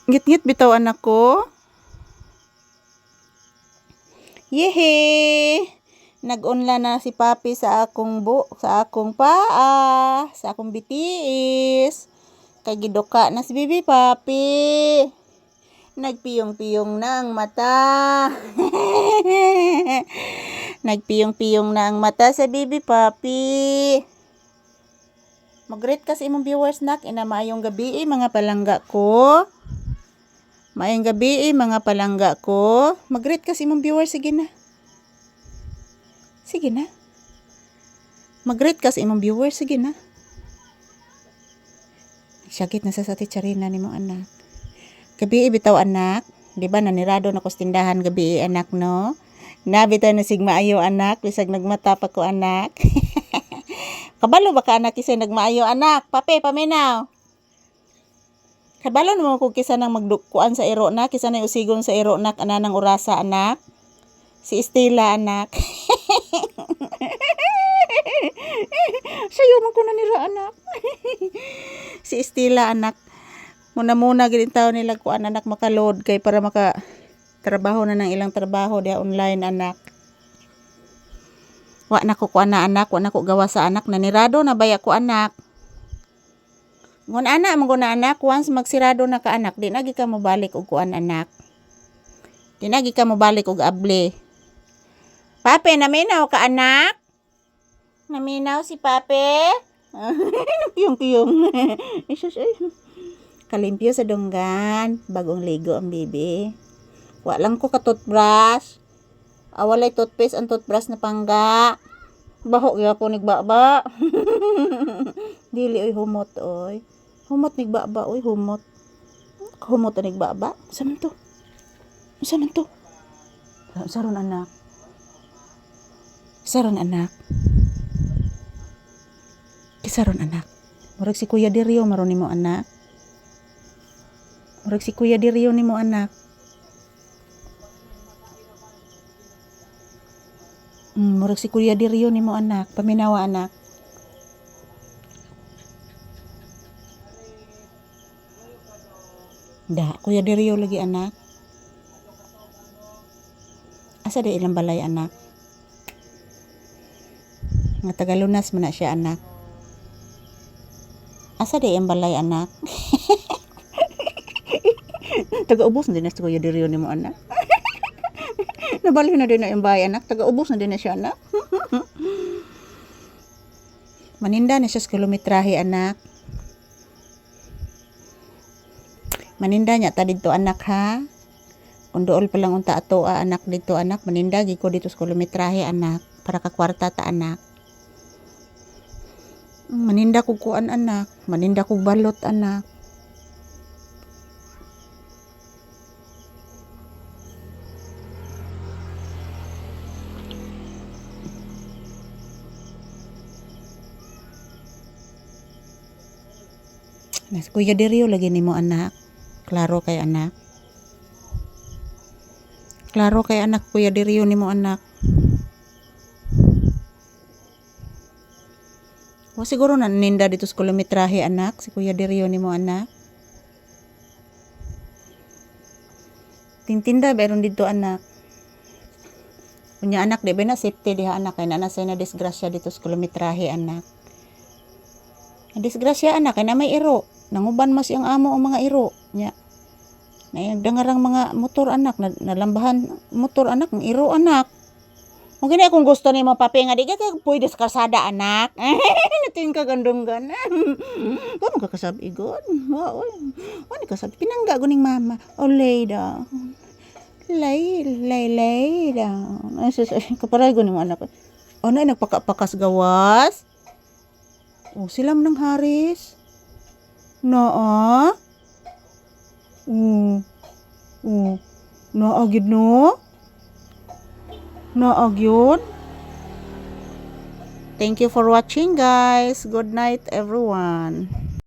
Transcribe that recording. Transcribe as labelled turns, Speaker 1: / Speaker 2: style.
Speaker 1: Ngit-ngit bitaw anak ko. Yehe! Nag-unla na si Papi sa akong paa, sa akong bitiis. Kay giduka na si Bibi Papi. Nagpiyong-piyong na ang mata. Nagpiyong-piyong na ang mata sa Bibi Papi. Mag-greet kasi imong viewers nak, ina maayong gabi mga palangga ko. Maayong gabi mga palangga ko. Mag-greet kasi imong viewers, sige na. Sige na. Mag-greet kasi imong viewers, sige na. Syagit na sa titsarina ni mong anak. Gabi bitaw anak. Di ba nanirado na ko sa tindahan gabi anak no? Nabitaw na sigma ayo anak. Bisag nagmata pa ko anak. Kabalo ba ka anak kisay nagmaayo anak? Papi, paminaw. Kabalo naman ko kisa nang magdukuan sa iro na. Kisa na usigon sa iro nak. Ananang orasa anak. Si Estela anak. Sayo man ko na nila anak. Si Estela anak. Muna gilin tao nila ko anak makaload kay para maka trabaho na ng ilang trabaho dia online anak. Wa na ko anak, wa na ko gawa sa anak, nanirado na baya ko anak. Ngon anak, maguna anak, once magsirado na ka anak, di nagi ka mabalik og kuan anak. Di nagi ka mabalik og able. Pape, naminaw ka anak? Naminaw si Pape? Piyong-piyong. Kalimpyo sa dunggan, bagong ligo ang bibi. Wa lang ko ka toothbrush. Awalay toothpaste ang toothbrush na pangga. Baho ya ko nigbaba. Dili oy humot oy. Humot nigbaba oy humot. Humot ang nigbaba. Saman to? Saman to? Saron anak. Saron anak. Kisaron anak. Murag si Kuya Dirio maron nimo anak. Murag si Kuya Dirio nimo anak. Murag si Kuya Dirio nimo anak, paminawa anak. Da, Kuya Dirio lagi anak. Asa di ilang balay anak? Nga Tagalunas man na siya anak. Asa di ang balay anak? Taga-ubos na din na si Kuya Dirio nimo anak. Nabaliw na din na yung bahay anak. Taga-ubos na din na siya anak. Maninda na siya sa kilometrahe anak. Maninda niya ta dito anak ha. Kung dool pa lang unta ato anak dito anak. Maninda giko dito sa kilometrahe anak. Para ka kwarta ta anak. Maninda kog kuan anak. Maninda kog balot anak. Nas Kuya Dirio lagi nimo anak. Klaro kay anak. Klaro kay anak Kuya Dirio nimo anak. Wa siguro na ninda dito sa kilometrahe anak si Kuya Dirio nimo anak. Tintinda beron dito anak. Kunya anak di ba na safety diha anak kay na na disgrasya dito sa kilometrahe anak. Disgrasya anak kay na may iro. Nanguban mas yung amo o mga iro nya. Nagdangarang mga motor anak, nalambahan motor anak, ng iro anak. Kung gini akong gusto ni mo papi nga di ka pwede sa kasada anak. Natin ka gandunggan. Kamo ka kasabi god. Wow. Ano ka sabi pinangga guning mama. O lay down. Lay down. Ay kaparay guning anak. O na nagpakapakas gawas. O silam ng Haris. Naa. Naagid no? Naagyod. Thank you for watching guys. Good night everyone.